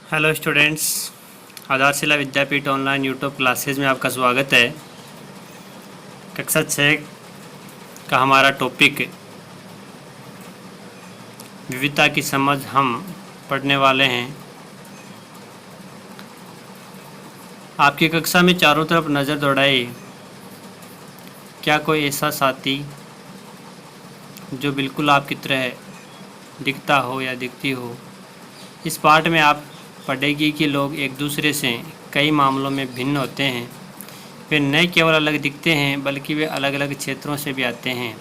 Hello students, आधारशिला विद्यापीठ online YouTube classes में आपका स्वागत है। कक्षा 6 का हमारा टॉपिक विविधता की समझ हम पढ़ने वाले हैं। आपकी कक्षा में चारों तरफ नज़र दौड़ाइए। क्या कोई ऐसा साथी जो बिल्कुल आपकी तरह दिखता हो या दिखती हो? इस पाठ में आप पढ़ेगी कि लोग एक दूसरे से कई मामलों में भिन्न होते हैं। वे न केवल अलग दिखते हैं बल्कि वे अलग अलग क्षेत्रों से भी आते हैं।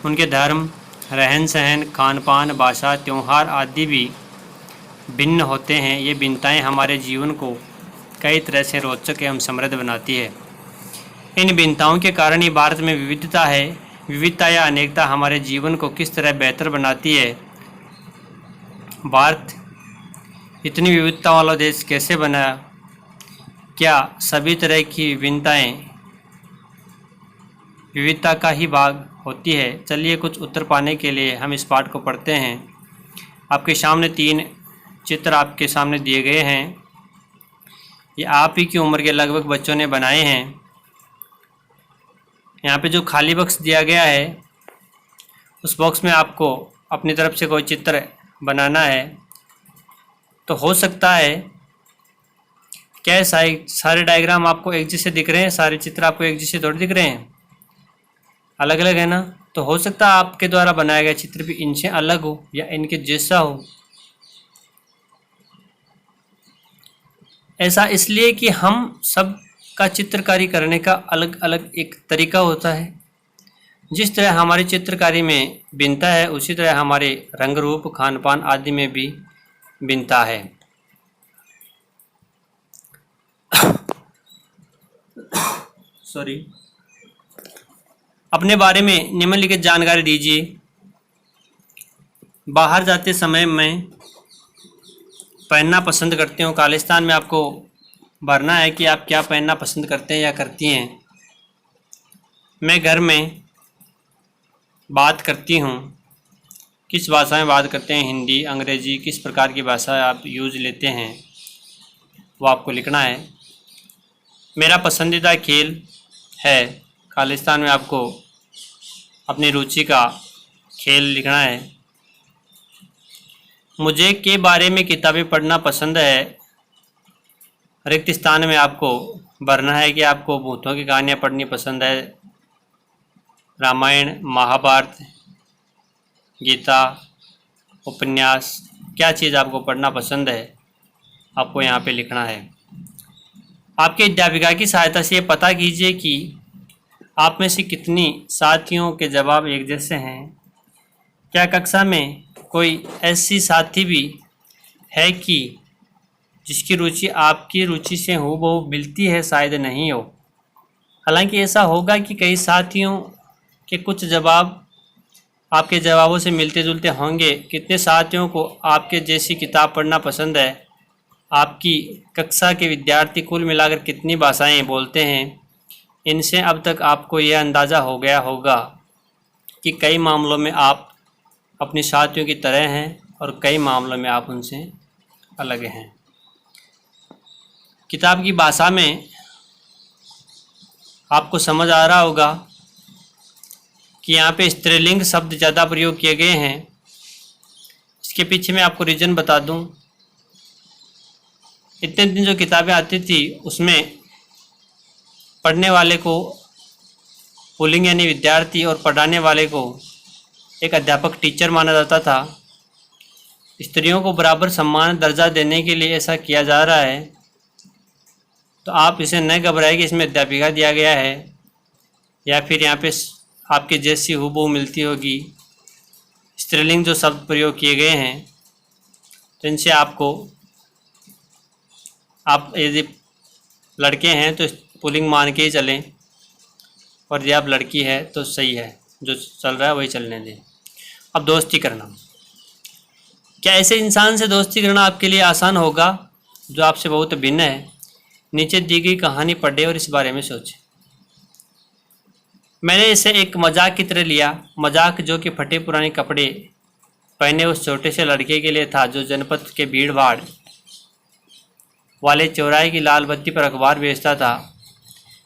उनके धर्म, रहन सहन, खान पान, भाषा, त्यौहार आदि भी भिन्न होते हैं। ये भिन्नताएं हमारे जीवन को कई तरह से रोचक एवं समृद्ध बनाती है। इन भिन्नताओं के कारण ही भारत में विविधता है। विविधता या अनेकता हमारे जीवन को किस तरह बेहतर बनाती है? भारत इतनी विविधता वाला देश कैसे बना? क्या सभी तरह की विविधता का ही भाग होती है? चलिए कुछ उत्तर पाने के लिए हम इस पाठ को पढ़ते हैं। आपके सामने 3 चित्र आपके सामने दिए गए हैं। ये आप ही की उम्र के लगभग बच्चों ने बनाए हैं। यहाँ पे जो खाली बॉक्स दिया गया है उस बॉक्स में आपको अपनी तरफ से कोई चित्र बनाना है। तो हो सकता है क्या सारे डायग्राम आपको एक जैसे दिख रहे हैं? सारे चित्र आपको एक जैसे थोड़ी दिख रहे हैं, अलग अलग है ना। तो हो सकता है आपके द्वारा बनाया गया चित्र भी इनसे अलग हो या इनके जैसा हो। ऐसा इसलिए कि हम सब का चित्रकारी करने का अलग अलग एक तरीका होता है। जिस तरह हमारी चित्रकारी में भिन्नता है उसी तरह हमारे रंग रूप, खान पान आदि में भी भिन्नता है। सॉरी। अपने बारे में निम्नलिखित जानकारी दीजिए। बाहर जाते समय मैं पहनना पसंद करती हूँ। खालिस्तान में आपको भरना है कि आप क्या पहनना पसंद करते हैं या करती हैं। मैं घर में बात करती हूँ। किस भाषा में बात करते हैं? हिंदी, अंग्रेजी, किस प्रकार की भाषा आप यूज लेते हैं वो आपको लिखना है। मेरा पसंदीदा खेल है। खालिस्तान में आपको अपनी रुचि का खेल लिखना है। मुझे के बारे में किताबें पढ़ना पसंद है। रिक्त स्थान में आपको भरना है कि आपको भूतों की कहानियाँ पढ़नी पसंद है। रामायण, महाभारत, गीता, उपन्यास, क्या चीज़ आपको पढ़ना पसंद है आपको यहाँ पे लिखना है। आपके अध्यापिका की सहायता से ये पता कीजिए कि आप में से कितनी साथियों के जवाब एक जैसे हैं। क्या कक्षा में कोई ऐसी साथी भी है कि जिसकी रुचि आपकी रुचि से हूबहू मिलती है? शायद नहीं हो। हालांकि ऐसा होगा कि कई साथियों के कुछ जवाब आपके जवाबों से मिलते जुलते होंगे। कितने साथियों को आपके जैसी किताब पढ़ना पसंद है? आपकी कक्षा के विद्यार्थी कुल मिलाकर कितनी भाषाएं बोलते हैं? इनसे अब तक आपको यह अंदाज़ा हो गया होगा कि कई मामलों में आप अपने साथियों की तरह हैं और कई मामलों में आप उनसे अलग हैं। किताब की भाषा में आपको समझ आ रहा होगा कि यहाँ पे स्त्रीलिंग शब्द ज़्यादा प्रयोग किए गए हैं। इसके पीछे मैं आपको रीज़न बता दूँ। इतने दिन जो किताबें आती थी उसमें पढ़ने वाले को पुल्लिंग यानी विद्यार्थी और पढ़ाने वाले को एक अध्यापक, टीचर माना जाता था। स्त्रियों को बराबर सम्मान दर्जा देने के लिए ऐसा किया जा रहा है। तो आप इसे न घबराएं कि इसमें अध्यापिका दिया गया है या फिर यहाँ पे आपके जैसी हूबहू मिलती होगी। स्त्रीलिंग जो शब्द प्रयोग किए गए हैं तो इनसे आपको, आप यदि लड़के हैं तो पुल्लिंग मान के ही चलें और यदि आप लड़की है तो सही है, जो चल रहा है वही चलने दें। अब दोस्ती करना। क्या ऐसे इंसान से दोस्ती करना आपके लिए आसान होगा जो आपसे बहुत भिन्न है? नीचे दी गई कहानी पढ़ें और इस बारे में सोचें। मैंने इसे एक मजाक की तरह लिया। मजाक जो कि फटे पुराने कपड़े पहने उस छोटे से लड़के के लिए था जो जनपद के भीड़ भाड़ वाले चौराहे की लाल बत्ती पर अखबार बेचता था।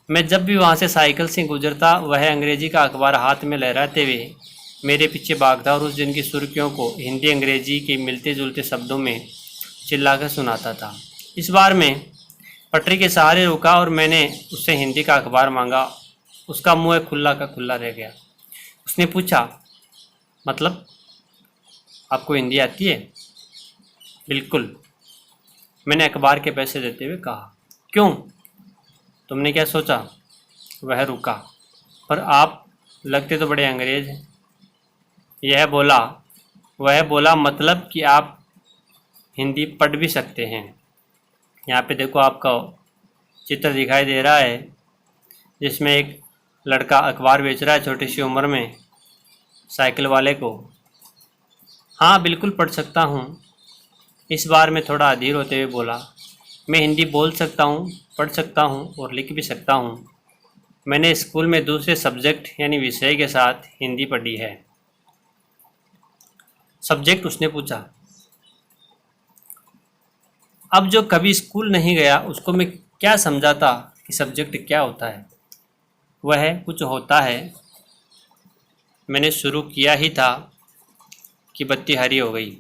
मैं जब भी वहाँ से साइकिल से गुजरता वह अंग्रेजी का अखबार हाथ में लहराते हुए मेरे पीछे भागता और उस दिन की सुर्खियों को हिंदी अंग्रेजी के मिलते जुलते शब्दों में चिल्लाकर सुनाता था। इस बार मैं पटरी के सहारे रुका और मैंने उससे हिंदी का अखबार मांगा। उसका मुंह खुला का खुला रह गया। उसने पूछा, मतलब आपको हिंदी आती है? बिल्कुल, मैंने अखबार के पैसे देते हुए कहा। क्यों, तुमने क्या सोचा? वह रुका। पर आप लगते तो बड़े अंग्रेज हैं। वह बोला मतलब कि आप हिंदी पढ़ भी सकते हैं। यहाँ पे देखो, आपका चित्र दिखाई दे रहा है जिसमें एक लड़का अखबार बेच रहा है छोटी सी उम्र में साइकिल वाले को। हाँ, बिल्कुल पढ़ सकता हूँ। इस बार मैं थोड़ा अधीर होते हुए बोला। मैं हिंदी बोल सकता हूँ, पढ़ सकता हूँ और लिख भी सकता हूँ। मैंने स्कूल में दूसरे सब्जेक्ट यानी विषय के साथ हिंदी पढ़ी है। सब्जेक्ट? उसने पूछा। अब जो कभी स्कूल नहीं गया उसको मैं क्या समझाता कि सब्जेक्ट क्या होता है। वह कुछ होता है। मैंने शुरू किया ही था कि बत्ती हरी हो गई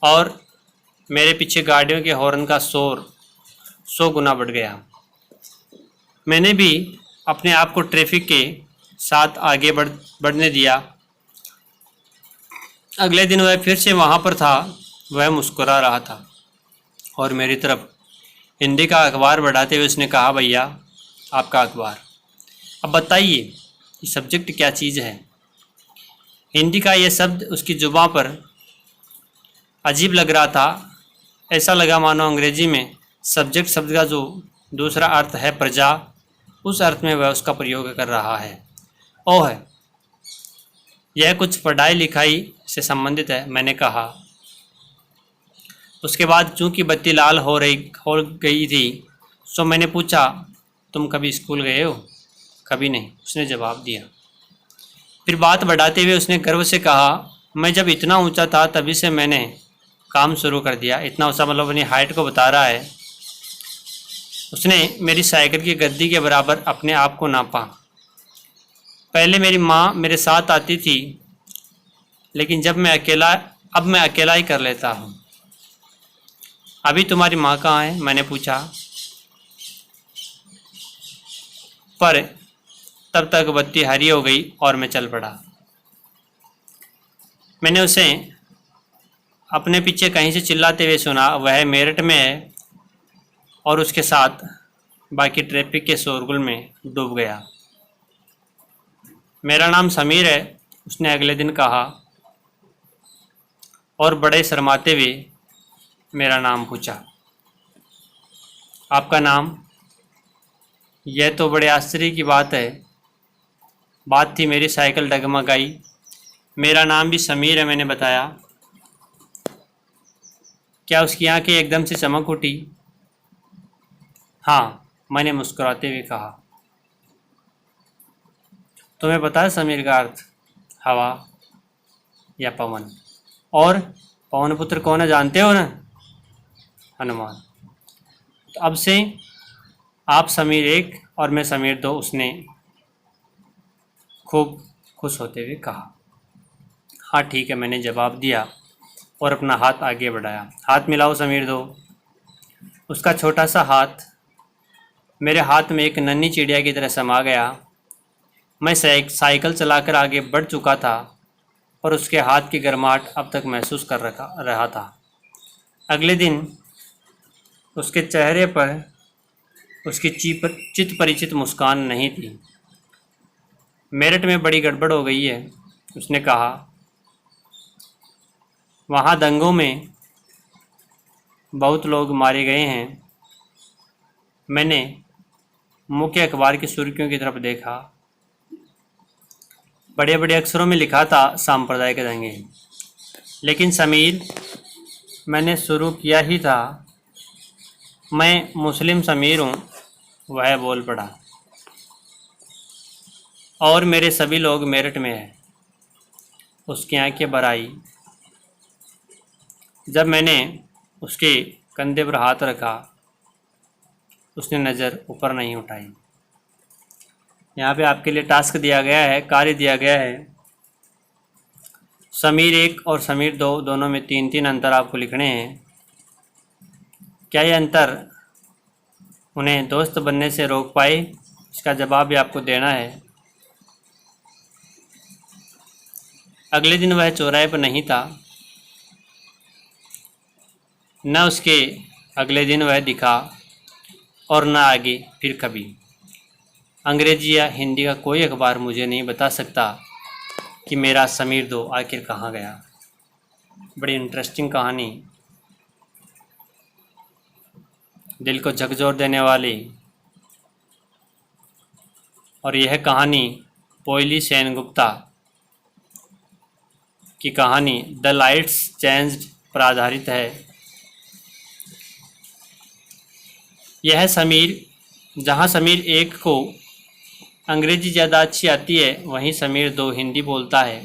और मेरे पीछे गाड़ियों के हॉर्न का शोर 100 गुना बढ़ गया। मैंने भी अपने आप को ट्रैफिक के साथ आगे बढ़ने दिया। अगले दिन वह फिर से वहाँ पर था। वह मुस्कुरा रहा था और मेरी तरफ हिंदी का अखबार बढ़ाते हुए उसने कहा, भैया आपका अखबार। अब बताइए कि सब्जेक्ट क्या चीज़ है। हिंदी का यह शब्द उसकी जुबान पर अजीब लग रहा था। ऐसा लगा मानो अंग्रेजी में सब्जेक्ट शब्द का जो दूसरा अर्थ है प्रजा, उस अर्थ में वह उसका प्रयोग कर रहा है। ओह, यह कुछ पढ़ाई लिखाई से संबंधित है, मैंने कहा। उसके बाद चूंकि बत्ती लाल हो गई थी, सो मैंने पूछा, तुम कभी स्कूल गए हो? कभी नहीं, उसने जवाब दिया। फिर बात बढ़ाते हुए उसने गर्व से कहा, मैं जब इतना ऊंचा था तभी से मैंने काम शुरू कर दिया। इतना ऊंचा मतलब अपनी हाइट को बता रहा है। उसने मेरी साइकिल की गद्दी के बराबर अपने आप को नापा। पहले मेरी माँ मेरे साथ आती थी, लेकिन अब मैं अकेला ही कर लेता हूँ। अभी तुम्हारी माँ कहाँ है? मैंने पूछा। पर तब तक बत्ती हरी हो गई और मैं चल पड़ा। मैंने उसे अपने पीछे कहीं से चिल्लाते हुए सुना। वह मेरठ में है और उसके साथ बाकी ट्रैफिक के शोरगुल में डूब गया। मेरा नाम समीर है, उसने अगले दिन कहा और बड़े शर्माते हुए मेरा नाम पूछा। आपका नाम? यह तो बड़े आश्चर्य की बात है। बात थी मेरी साइकिल डगमगाई। मेरा नाम भी समीर है, मैंने बताया। क्या उसकी आंखें एकदम से चमक उठी? हाँ, मैंने मुस्कुराते हुए कहा। तुम्हें पता है समीर का अर्थ? हवा या पवन। और पवन पुत्र कौन है जानते हो ना? हनुमान। तो अब से आप समीर 1 और मैं समीर 2, उसने खूब खुश होते हुए कहा। हाँ ठीक है, मैंने जवाब दिया और अपना हाथ आगे बढ़ाया। हाथ मिलाओ समीर 2। उसका छोटा सा हाथ मेरे हाथ में एक नन्ही चिड़िया की तरह समा गया। मैं साइकिल चलाकर आगे बढ़ चुका था और उसके हाथ की गर्माहट अब तक महसूस कर रहा था। अगले दिन उसके चेहरे पर उसकी चित परिचित मुस्कान नहीं थी। मेरठ में बड़ी गड़बड़ हो गई है, उसने कहा। वहाँ दंगों में बहुत लोग मारे गए हैं। मैंने मुख्य अखबार की सुर्खियों की तरफ देखा। बड़े बड़े अक्षरों में लिखा था सांप्रदायिक दंगे। लेकिन समीर, मैंने शुरू किया ही था। मैं मुस्लिम समीर हूँ, वह बोल पड़ा। और मेरे सभी लोग मेरठ में हैं। उसकी आंखें भर आई जब मैंने उसके कंधे पर हाथ रखा, उसने नज़र ऊपर नहीं उठाई। यहाँ पे आपके लिए टास्क दिया गया है, कार्य दिया गया है। समीर 1 और समीर 2 दोनों में 3-3 अंतर आपको लिखने हैं। क्या ये अंतर उन्हें दोस्त बनने से रोक पाए? इसका जवाब भी आपको देना है। अगले दिन वह चौराहे पर नहीं था, न उसके अगले दिन वह दिखा और न आगे फिर कभी। अंग्रेजी या हिंदी का कोई अखबार मुझे नहीं बता सकता कि मेरा समीर 2 आखिर कहाँ गया। बड़ी इंटरेस्टिंग कहानी, दिल को झकझोर देने वाली। और यह कहानी पोयली सेनगुप्ता की कहानी द लाइट्स चेंज्ड पर आधारित है। यह समीर, जहाँ समीर 1 को अंग्रेजी ज़्यादा अच्छी आती है, वहीं समीर 2 हिंदी बोलता है।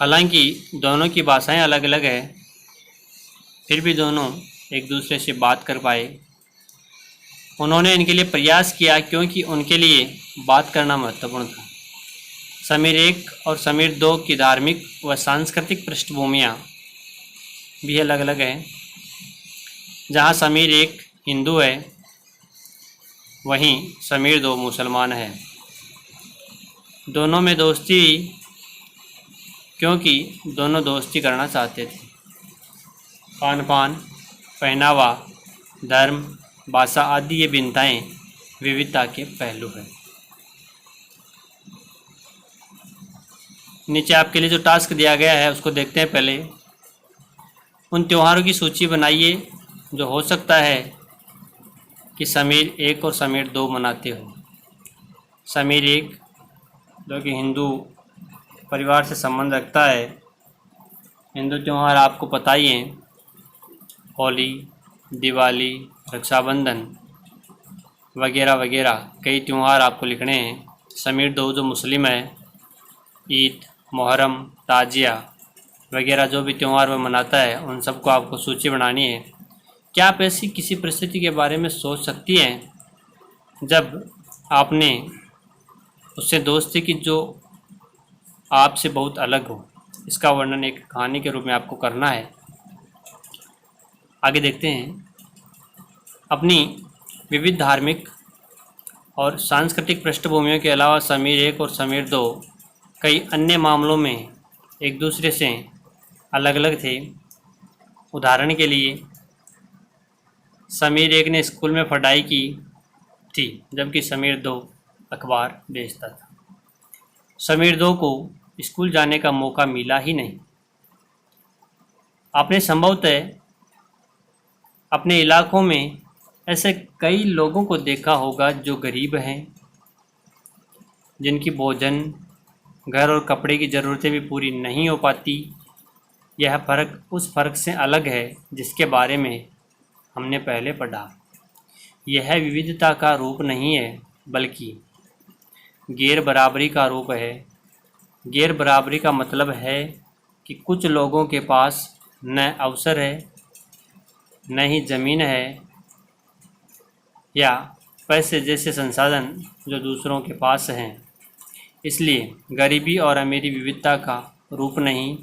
हालांकि दोनों की भाषाएं अलग अलग है, फिर भी दोनों एक दूसरे से बात कर पाए। उन्होंने इनके लिए प्रयास किया क्योंकि उनके लिए बात करना महत्वपूर्ण था। समीर 1 और समीर 2 की धार्मिक व सांस्कृतिक पृष्ठभूमियाँ भी अलग अलग हैं। जहाँ समीर 1 हिंदू है, वहीं समीर 2 मुसलमान है। दोनों में दोस्ती, क्योंकि दोनों दोस्ती करना चाहते थे। खान पान, पहनावा, धर्म, भाषा आदि ये भिन्नताएं विविधता के पहलू हैं। नीचे आपके लिए जो टास्क दिया गया है उसको देखते हैं। पहले उन त्योहारों की सूची बनाइए जो हो सकता है कि समीर 1 और समीर 2 मनाते हो। समीर 1 जो कि हिंदू परिवार से संबंध रखता है। हिंदू त्यौहार आपको पता ही हैं, होली, दिवाली, रक्षाबंधन वगैरह वगैरह कई त्यौहार आपको लिखने हैं। समीर 2 जो मुस्लिम है, ईद, मुहर्रम, ताजिया वगैरह जो भी त्यौहार वह मनाता है, उन सबको आपको सूची बनानी है। क्या आप ऐसी किसी परिस्थिति के बारे में सोच सकती हैं जब आपने उससे दोस्ती की जो आपसे बहुत अलग हो? इसका वर्णन एक कहानी के रूप में आपको करना है। आगे देखते हैं। अपनी विविध धार्मिक और सांस्कृतिक पृष्ठभूमियों के अलावा समीर 1 और समीर 2 कई अन्य मामलों में एक दूसरे से अलग अलग थे। उदाहरण के लिए समीर 1 ने स्कूल में पढ़ाई की थी, जबकि समीर 2 अखबार बेचता था। समीर 2 को स्कूल जाने का मौका मिला ही नहीं। आपने संभवतः अपने इलाकों में ऐसे कई लोगों को देखा होगा जो गरीब हैं, जिनकी भोजन, घर और कपड़े की ज़रूरतें भी पूरी नहीं हो पाती। यह फ़र्क उस फ़र्क से अलग है जिसके बारे में हमने पहले पढ़ा। यह विविधता का रूप नहीं है, बल्कि गैर बराबरी का रूप है। गैर बराबरी का मतलब है कि कुछ लोगों के पास न अवसर है, न ही ज़मीन है या पैसे जैसे संसाधन जो दूसरों के पास हैं। इसलिए गरीबी और अमीरी विविधता का रूप नहीं,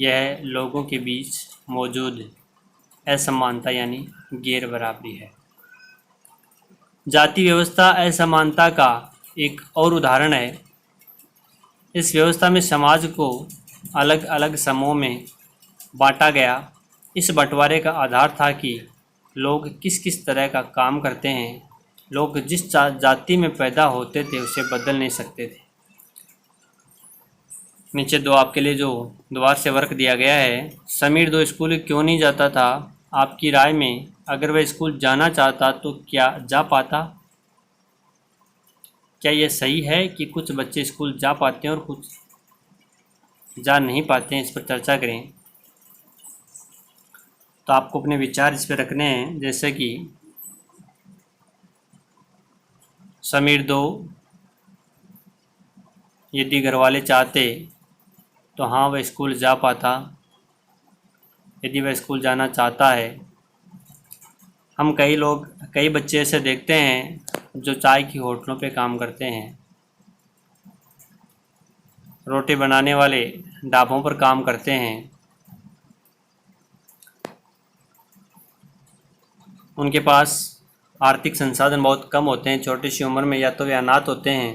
यह लोगों के बीच मौजूद असमानता यानी गैर बराबरी है। जाति व्यवस्था असमानता का एक और उदाहरण है। इस व्यवस्था में समाज को अलग अलग समूहों में बांटा गया। इस बंटवारे का आधार था कि लोग किस किस तरह का काम करते हैं। लोग जिस जाति में पैदा होते थे उसे बदल नहीं सकते थे। नीचे दो आपके लिए जो दोबारा से वर्क दिया गया है। समीर 2 स्कूल क्यों नहीं जाता था? आपकी राय में अगर वह स्कूल जाना चाहता तो क्या जा पाता? क्या यह सही है कि कुछ बच्चे स्कूल जा पाते हैं और कुछ जा नहीं पाते हैं? इस पर चर्चा करें। तो आपको अपने विचार इस पर रखने हैं, जैसे कि समीर 2 यदि घर वाले चाहते तो हाँ वह स्कूल जा पाता। यदि वह स्कूल जाना चाहता है। हम कई बच्चे ऐसे देखते हैं जो चाय की होटलों पे काम करते हैं, रोटी बनाने वाले ढाबों पर काम करते हैं। उनके पास आर्थिक संसाधन बहुत कम होते हैं। छोटी सी उम्र में या तो वे अनाथ होते हैं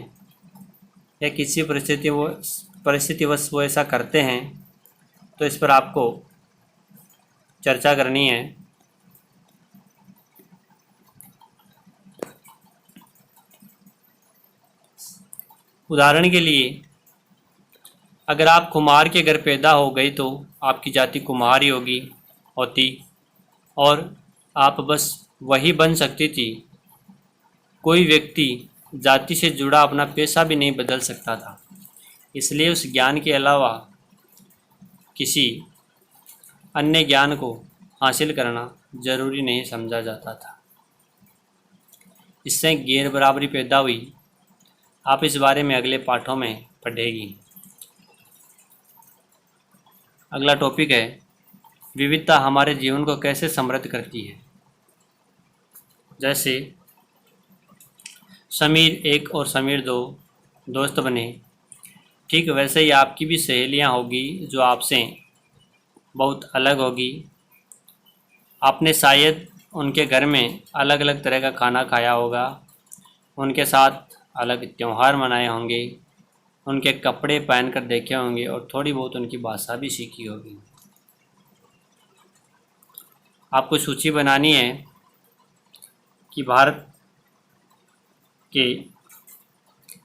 या किसी परिस्थितिवश वो ऐसा करते हैं। तो इस पर आपको चर्चा करनी है। उदाहरण के लिए, अगर आप कुम्हार के घर पैदा हो गई तो आपकी जाति कुम्हार ही होती और आप बस वही बन सकती थी। कोई व्यक्ति जाति से जुड़ा अपना पेशा भी नहीं बदल सकता था। इसलिए उस ज्ञान के अलावा किसी अन्य ज्ञान को हासिल करना जरूरी नहीं समझा जाता था। इससे गैर बराबरी पैदा हुई। आप इस बारे में अगले पाठों में पढ़ेगी। अगला टॉपिक है, विविधता हमारे जीवन को कैसे समृद्ध करती है। जैसे समीर 1 और समीर 2 दोस्त बने, ठीक वैसे ही आपकी भी सहेलियां होगी जो आपसे बहुत अलग होगी। आपने शायद उनके घर में अलग अलग तरह का खाना खाया होगा, उनके साथ अलग त्यौहार मनाए होंगे, उनके कपड़े पहनकर देखे होंगे और थोड़ी बहुत उनकी भाषा भी सीखी होगी। आपको सूची बनानी है कि भारत के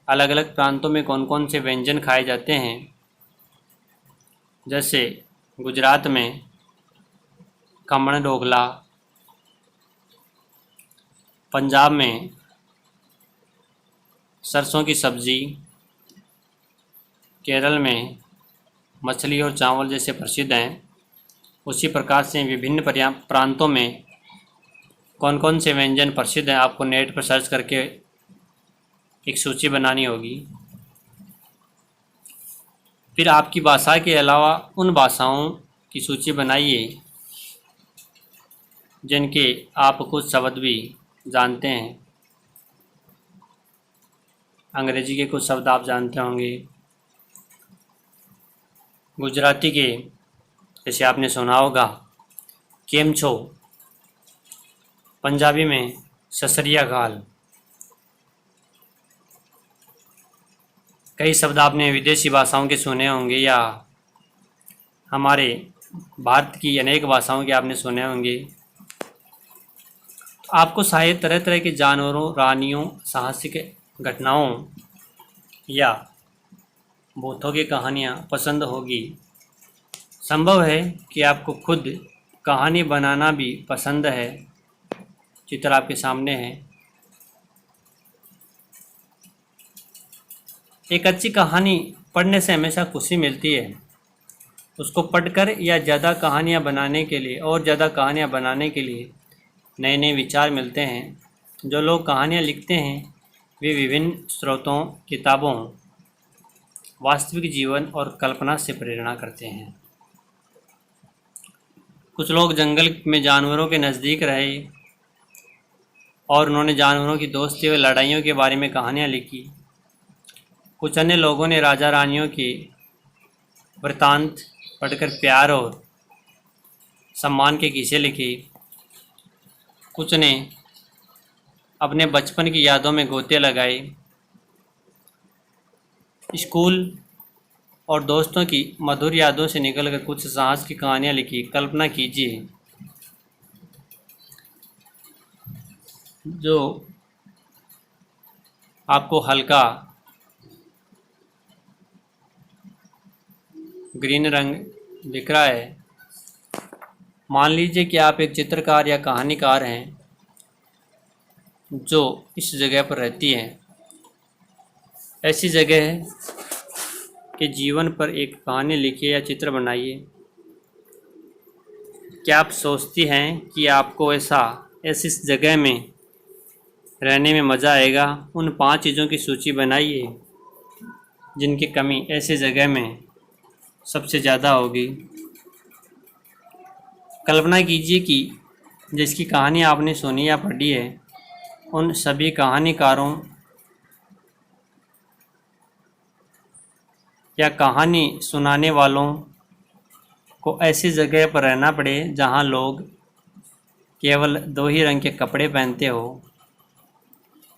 अलग अलग प्रांतों में कौन कौन से व्यंजन खाए जाते हैं। जैसे गुजरात में खमण ढोकला, पंजाब में सरसों की सब्ज़ी, केरल में मछली और चावल जैसे प्रसिद्ध हैं। उसी प्रकार से विभिन्न प्रांतों में कौन कौन से व्यंजन प्रसिद्ध हैं आपको नेट पर सर्च करके एक सूची बनानी होगी। फिर आपकी भाषा के अलावा उन भाषाओं की सूची बनाइए जिनके आप कुछ शब्द भी जानते हैं। अंग्रेजी के कुछ शब्द आप जानते होंगे। गुजराती के जैसे आपने सुना होगा केम छो, पंजाबी में ससरिया काल। कई शब्द आपने विदेशी भाषाओं के सुने होंगे या हमारे भारत की अनेक भाषाओं के आपने सुने होंगे। आपको शायद तरह तरह के जानवरों, रानियों, साहसिक घटनाओं या भूतों की कहानियाँ पसंद होगी। संभव है कि आपको खुद कहानी बनाना भी पसंद है। चित्र आपके सामने है। एक अच्छी कहानी पढ़ने से हमेशा खुशी मिलती है। उसको पढ़कर या ज़्यादा कहानियाँ बनाने के लिए नए नए विचार मिलते हैं। जो लोग कहानियाँ लिखते हैं वे विभिन्न स्रोतों, किताबों, वास्तविक जीवन और कल्पना से प्रेरणा करते हैं। कुछ लोग जंगल में जानवरों के नज़दीक रहे और उन्होंने जानवरों की दोस्ती और लड़ाइयों के बारे में कहानियाँ लिखी। कुछ अन्य लोगों ने राजा रानियों के वृत्तांत पढ़कर प्यार और सम्मान के किस्से लिखे। कुछ ने अपने बचपन की यादों में गोते लगाए। स्कूल और दोस्तों की मधुर यादों से निकलकर कुछ साहस की कहानियाँ लिखी। कल्पना कीजिए जो आपको हल्का ग्रीन रंग दिख रहा है। मान लीजिए कि आप एक चित्रकार या कहानीकार हैं जो इस जगह पर रहती हैं। ऐसी जगह है कि जीवन पर एक कहानी लिखिए या चित्र बनाइए। क्या आप सोचती हैं कि आपको ऐसी जगह में रहने में मज़ा आएगा? उन 5 चीज़ों की सूची बनाइए जिनकी कमी ऐसी जगह में सबसे ज़्यादा होगी। कल्पना कीजिए कि जिसकी कहानी आपने सुनी या पढ़ी है, उन सभी कहानीकारों या कहानी सुनाने वालों को ऐसी जगह पर रहना पड़े जहां लोग केवल दो ही रंग के कपड़े पहनते हो,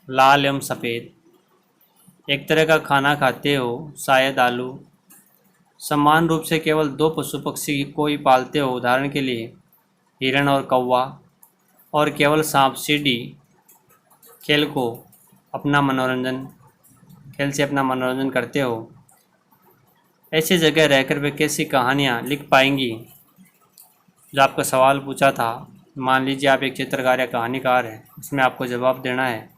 लाल एवं सफ़ेद। एक तरह का खाना खाते हो, शायद आलू। समान रूप से केवल दो पशु पक्षी कोई पालते हो, उदाहरण के लिए हिरण और कौवा। और केवल सांप सीढ़ी खेल से अपना मनोरंजन करते हो। ऐसी जगह रहकर वे कैसी कहानियाँ लिख पाएंगी? जो आपका सवाल पूछा था, मान लीजिए आप एक चित्रकार या कहानीकार हैं, इसमें आपको जवाब देना है।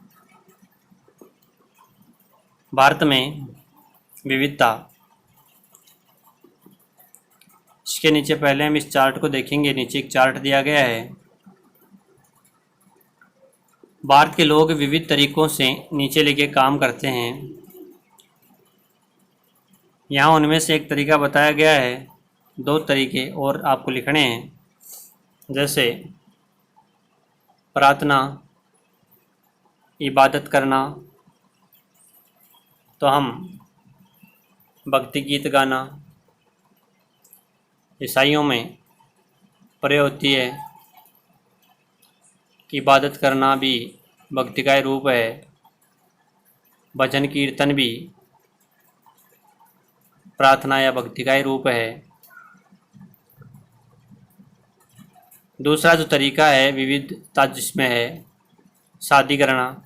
भारत में विविधता। इसके नीचे पहले हम इस चार्ट को देखेंगे। नीचे एक चार्ट दिया गया है। भारत के लोग विविध तरीकों से नीचे लेके काम करते हैं। यहाँ उनमें से एक तरीका बताया गया है, दो तरीके और आपको लिखने हैं, जैसे प्रार्थना, इबादत करना, तो हम भक्ति गीत गाना। ईसाइयों में प्रे होती है, इबादत करना भी भक्ति का रूप है। भजन कीर्तन भी प्रार्थना या भक्ति का रूप है। दूसरा जो तरीका है विविधता जिसमें है, शादी करना।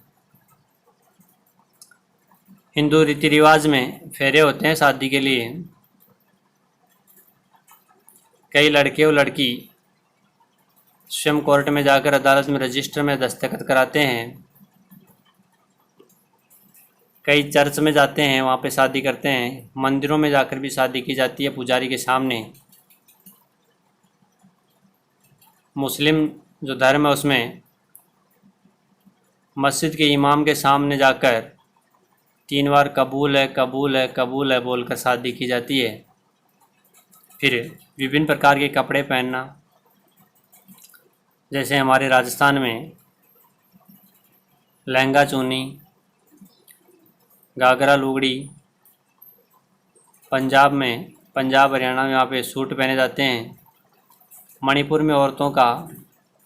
हिंदू रीति रिवाज में फेरे होते हैं शादी के लिए। कई लड़के और लड़की स्वयं कोर्ट में जाकर अदालत में रजिस्टर में दस्तखत कराते हैं। कई चर्च में जाते हैं, वहाँ पे शादी करते हैं। मंदिरों में जाकर भी शादी की जाती है पुजारी के सामने। मुस्लिम जो धर्म है उसमें मस्जिद के इमाम के सामने जाकर 3 बार कबूल है कबूल है कबूल है बोलकर शादी की जाती है। फिर विभिन्न प्रकार के कपड़े पहनना, जैसे हमारे राजस्थान में लहंगा चुन्नी, घाघरा लुगड़ी। पंजाब हरियाणा में वहाँ पे सूट पहने जाते हैं। मणिपुर में औरतों का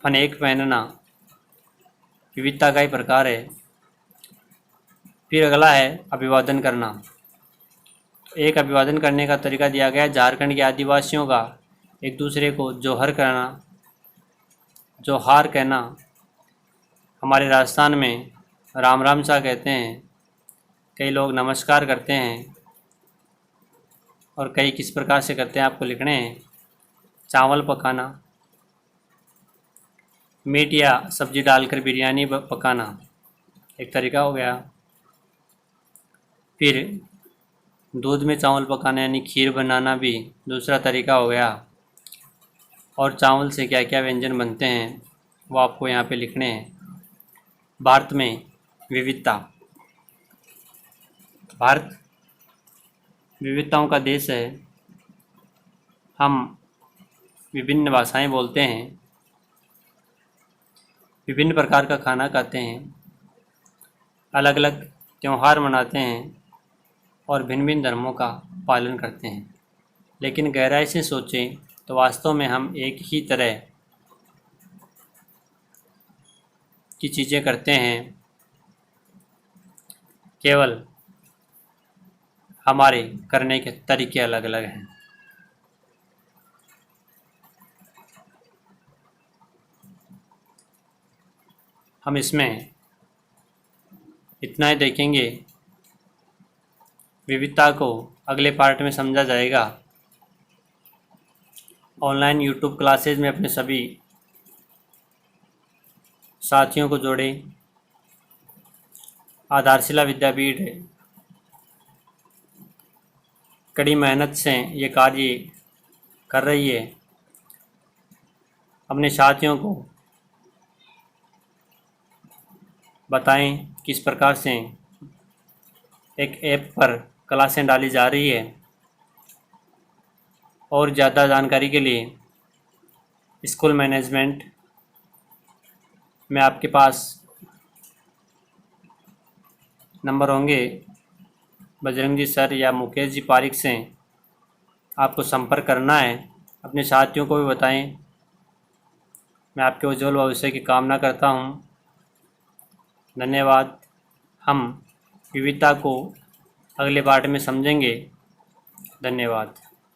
फनेक पहनना विविधता का ही प्रकार है। फिर अगला है अभिवादन करना। एक अभिवादन करने का तरीका दिया गया है झारखंड के आदिवासियों का, एक दूसरे को जोहर कहना। हमारे राजस्थान में राम राम सा कहते हैं। कई लोग नमस्कार करते हैं और कई किस प्रकार से करते हैं आपको लिखने हैं। चावल पकाना, मीट या सब्जी डालकर बिरयानी पकाना एक तरीका हो गया। फिर दूध में चावल पकाना यानी खीर बनाना भी दूसरा तरीका हो गया। और चावल से क्या क्या व्यंजन बनते हैं वो आपको यहाँ पे लिखने हैं। भारत में विविधता। भारत विविधताओं का देश है। हम विभिन्न भाषाएं बोलते हैं, विभिन्न प्रकार का खाना खाते हैं, अलग अलग त्यौहार मनाते हैं और भिन्न भिन्न धर्मों का पालन करते हैं। लेकिन गहराई से सोचें तो वास्तव में हम एक ही तरह की चीज़ें करते हैं, केवल हमारे करने के तरीके अलग अलग हैं। हम इसमें इतना ही देखेंगे, विविधता को अगले पार्ट में समझा जाएगा। ऑनलाइन यूट्यूब क्लासेज में अपने सभी साथियों को जोड़ें। आधारशिला विद्यापीठ कड़ी मेहनत से ये कार्य कर रही है। अपने साथियों को बताएं किस प्रकार से एक ऐप पर क्लासें डाली जा रही है। और ज़्यादा जानकारी के लिए स्कूल मैनेजमेंट में आपके पास नंबर होंगे, बजरंग जी सर या मुकेश जी पारिक से आपको संपर्क करना है। अपने साथियों को भी बताएं। मैं आपके उज्जवल भविष्य की कामना करता हूँ। धन्यवाद। हम विविधता को अगले पार्ट में समझेंगे। धन्यवाद।